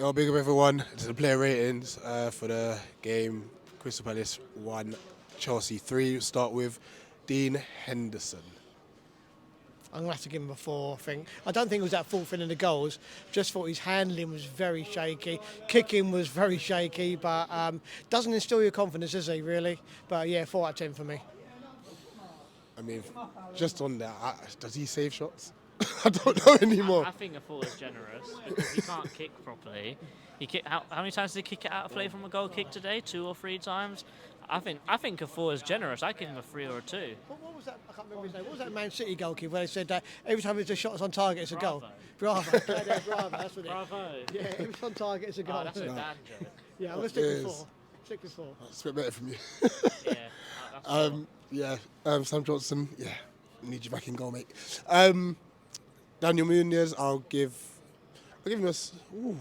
Yo, big up everyone. To the player ratings for the game. Crystal Palace 1, Chelsea 3. We'll start with Dean Henderson. I'm going to have to give him a 4, I think. I don't think it was that fault in the goals. Just thought his handling was very shaky. Kicking was very shaky, but doesn't instill your confidence, does he, really? But yeah, 4 out of 10 for me. I mean, just on that, does he save shots? I don't know anymore. I think a 4 is generous because he can't kick properly. How many times did he kick it out of play from a goal kick today? 2 or 3 times? I think a 4 is generous. I give him a 3 or a 2. What was that? I can't remember his name. What was that Man City goalkeeper where they said that every time it's a shot on target, it's a goal? Bravo. Bravo. That's what it is. Bravo. Yeah, every time on target, it's a goal. Oh, that's a Dan joke. Yeah, I'm going to stick with 4. Stick with 4. That's a bit better from you. Yeah. Sam Johnson, need you back in goal, mate. Daniel Munoz, I'll give him ooh.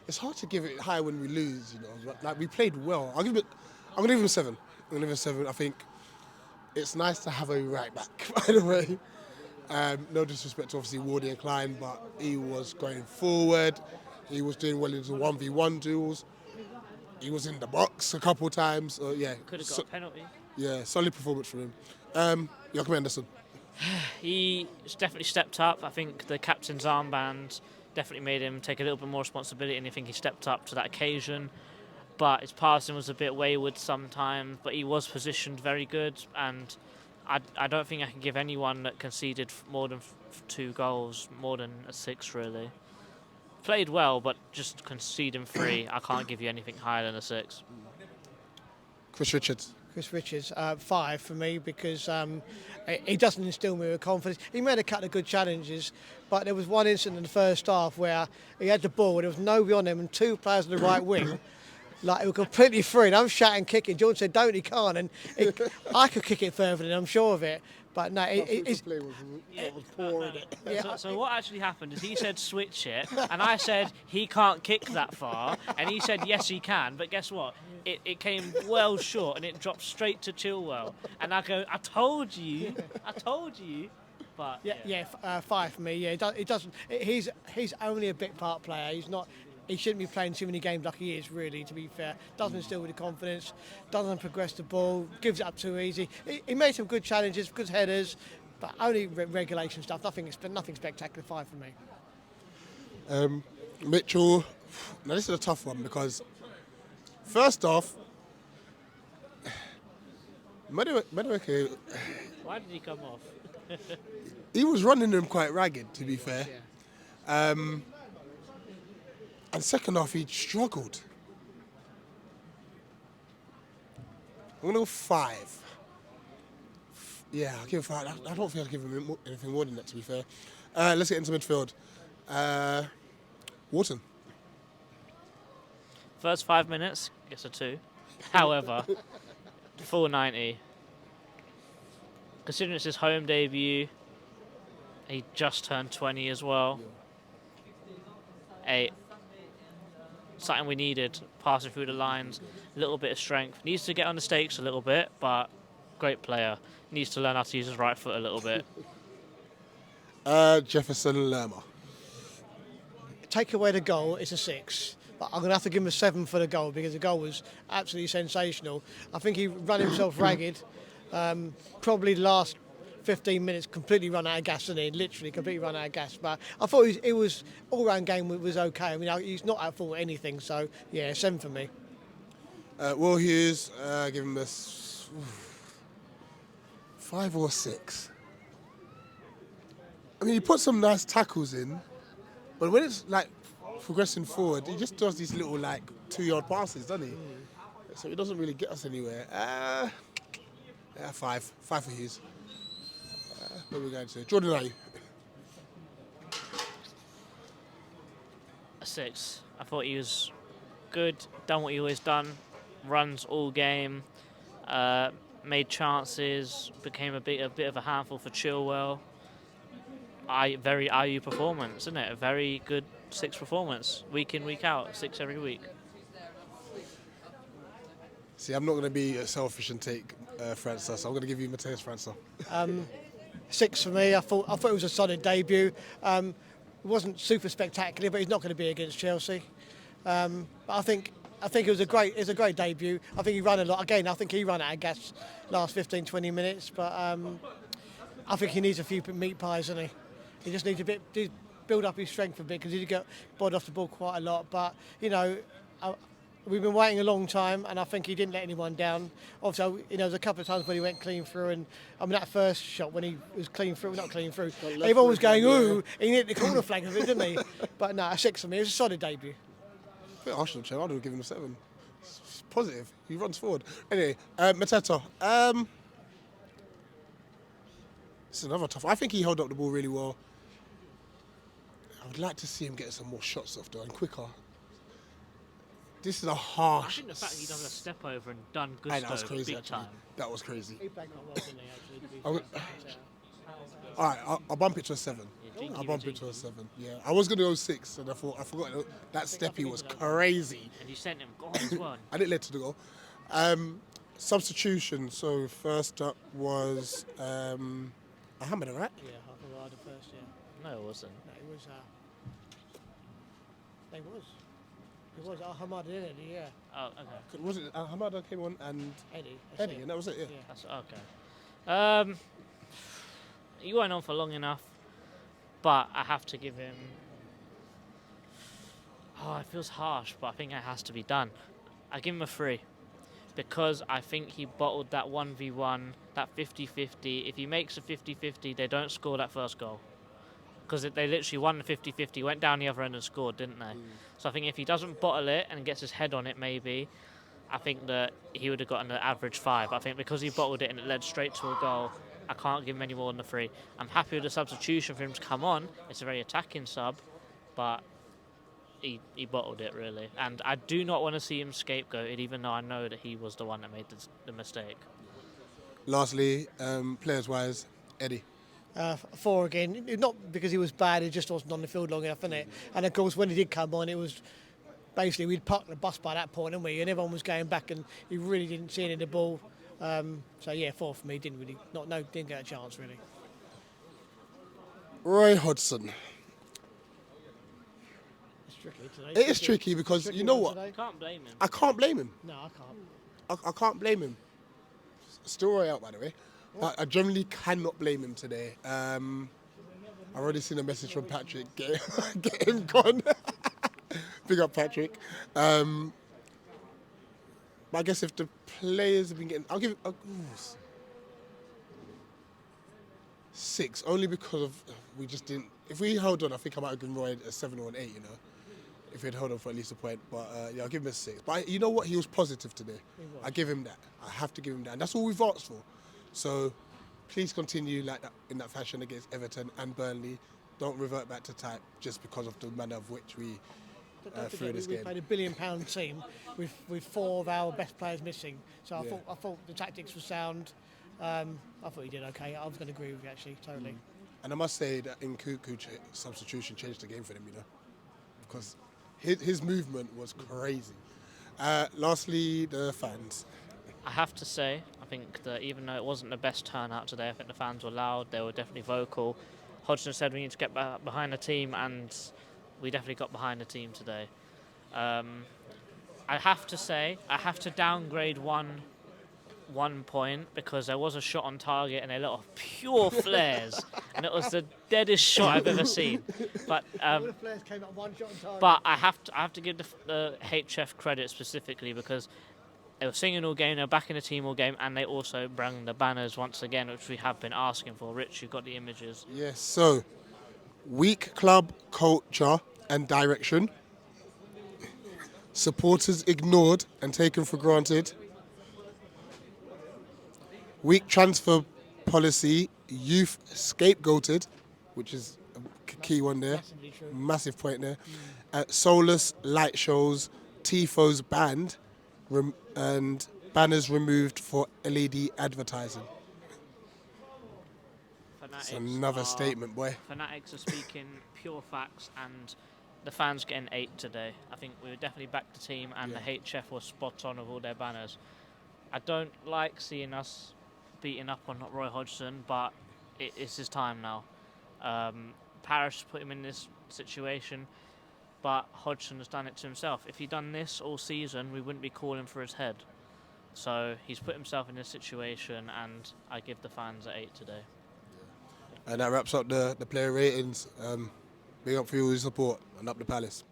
It's hard to give it high when we lose, you know. Like, we played well. I'm gonna give him a 7. I think it's nice to have a right back, by the way. No disrespect to obviously Wardy and Klein, but he was going forward. He was doing well in the 1v1 duels. He was in the box a couple of times. Could have got a penalty. Yeah, solid performance from him. Joachim Anderson. He definitely stepped up. I think the captain's armband definitely made him take a little bit more responsibility, and I think he stepped up to that occasion. But his passing was a bit wayward sometimes, but he was positioned very good, and I don't think I can give anyone that conceded more than 2 goals more than a 6, really. Played well, but just conceding 3, I can't give you anything higher than a 6. Chris Richards, 5 for me because he doesn't instill me with confidence. He made a couple of good challenges, but there was one incident in the first half where he had the ball, there was nobody on him, and 2 players on the right wing. Like, it was completely free, and I'm shouting, kicking. Jordan said, don't, he can't. And I could kick it further than I'm sure of it. But no, it's... play was poor, isn't it? Yeah. So what actually happened is he said switch it, and I said he can't kick that far, and he said yes he can, but guess what? It came well short, and it dropped straight to Chilwell. And I go, I told you. But yeah, 5 for me. Yeah, it doesn't. He's only a bit part player. He's not. He shouldn't be playing too many games like he is, really, to be fair. Doesn't instill with the confidence, doesn't progress the ball, gives it up too easy. He made some good challenges, good headers, but only regulation stuff. Nothing spectacular. 5 for me. Mitchell, now this is a tough one because, first off, Madueke, why did he come off? he was running them quite ragged, to be fair. And second off, he struggled. I'm going to go 5. Yeah, I'll give him 5. I don't think I'll give him anything more than that, to be fair. Let's get into midfield. Wharton. First 5 minutes, gets a 2. However, full 90. Considering it's his home debut, he just turned 20 as well. 8. Something we needed, passing through the lines, a little bit of strength. Needs to get on the stakes a little bit, but great player. Needs to learn how to use his right foot a little bit. Jefferson Lerma. Take away the goal, it's a 6. But I'm going to have to give him a 7 for the goal because the goal was absolutely sensational. I think he ran himself ragged. Probably the last 15 minutes completely run out of gas, and he literally completely run out of gas. But I thought it was all-round game was okay. I mean, he's not at fault anything, so yeah, 7 for me. Will Hughes, give him this 5 or 6. I mean, he put some nice tackles in, but when it's like progressing forward, he just does these little like 2-yard passes, doesn't he? So it doesn't really get us anywhere. 5 for Hughes. What are we going to? Jordan, are you? A 6. I thought he was good, done what he always done, runs all game, made chances, became a bit of a handful for Chilwell. Very IU performance, isn't it? A very good 6 performance, week in, week out, 6 every week. See, I'm not going to be selfish and take França, so I'm going to give you Mateus França. 6 for me. I thought it was a solid debut. wasn't super spectacular, but he's not going to be against Chelsea. But I think it was a great debut. I think he ran a lot. Again, I think he ran out of gas last 15, 20 minutes. But I think he needs a few meat pies, doesn't he? He just needs to build up his strength a bit because he did get bored off the ball quite a lot. But we've been waiting a long time, and I think he didn't let anyone down. Obviously, there's a couple of times when he went clean through, and that first shot when he was not clean through, everyone was going, ooh, he hit the corner flag of it, didn't he? But no, a 6 for me. It was a solid debut. I think Arsenal, I'd have given him a 7. It's positive. He runs forward. Anyway, Mateta. This is another tough. I think he held up the ball really well. I would like to see him get some more shots off though and quicker. This is a harsh. I think the fact he done a step over and done Hey, that was Gusto crazy, big actually. time. That was crazy. He played quite well, didn't he, actually? All right, I'll bump it to a 7. Yeah, I'll bump it to a 7. Yeah, I was gonna go 6, and I forgot that steppy was crazy. And you sent him gone as well. I didn't let it go. Substitution. So first up was Ahmed, right? Yeah, I thought I had the first, yeah. No, it wasn't. No, it was. It was Ahmad, didn't it? Yeah. Oh, okay. Was it Hamada came on and Eddie. Eddie, and that was it. Yeah. That's okay. He went on for long enough, but I have to give him. Oh, it feels harsh, but I think it has to be done. I give him a 3 because I think he bottled that 1v1, that 50-50. If he makes a 50-50, they don't score that first goal. Because they literally won the 50-50, went down the other end and scored, didn't they? So I think if he doesn't bottle it and gets his head on it, maybe, I think that he would have gotten an average 5. I think because he bottled it and it led straight to a goal, I can't give him any more than a 3. I'm happy with the substitution for him to come on. It's a very attacking sub, but he bottled it, really. And I do not want to see him scapegoated, even though I know that he was the one that made the mistake. Lastly, players-wise, Eddie. 4 again, not because he was bad, he just wasn't on the field long enough, innit? And of course, when he did come on, it was basically we'd parked the bus by that point, didn't we? And everyone was going back, and he really didn't see any of the ball. So yeah, 4 for me. Didn't get a chance really. Roy Hodgson. It's tricky today. It is tricky because you know what? I can't blame him. I can't blame him. No, I can't. I can't blame him. Still Roy out, by the way. I generally cannot blame him today. I've already seen a message from Patrick. Get him gone. Big up, Patrick. But I guess if the players have been getting... I'll give it... 6, only because of we just didn't... If we held on, I think I might have given Roy a 7 or an 8, you know, if he'd held on for at least a point. But yeah, I'll give him a 6. But you know what? He was positive today. I give him that. I have to give him that. And that's all we've asked for. So please continue like that in that fashion against Everton and Burnley. Don't revert back to type just because of the manner of which we threw this game. We played a £1 billion team with 4 of our best players missing. So I thought the tactics were sound. I thought he did okay. I was going to agree with you actually, totally. And I must say that Nkunku substitution changed the game for them, you know, because his movement was crazy. Lastly, the fans. I have to say, I think that even though it wasn't the best turnout today, I think the fans were loud, they were definitely vocal. Hodgson said we need to get behind the team, and we definitely got behind the team today. I have to say, I have to downgrade one point because there was a shot on target and a lot of pure flares, and it was the deadest shot I've ever seen. But All the players came up 1 shot on target. but I have to give the HF credit specifically because they were singing all game, they were backing the team all game, and they also brought the banners once again, which we have been asking for. Rich, you've got the images. Yes, so weak club culture and direction. Supporters ignored and taken for granted. Weak transfer policy, youth scapegoated, which is a key one there. Massively true. Massive point there. Soulless light shows, tifos banned, and banners removed for LED advertising. It's another statement, boy. Fanatics are speaking pure facts, and the fans getting 8 today. I think we were definitely back the team, and the HF was spot on with all their banners. I don't like seeing us beating up on Roy Hodgson, but it's his time now. Parish put him in this situation, but Hodgson has done it to himself. If he'd done this all season, we wouldn't be calling for his head. So he's put himself in this situation, and I give the fans an 8 today. And that wraps up the player ratings. Big up for your support and up the Palace.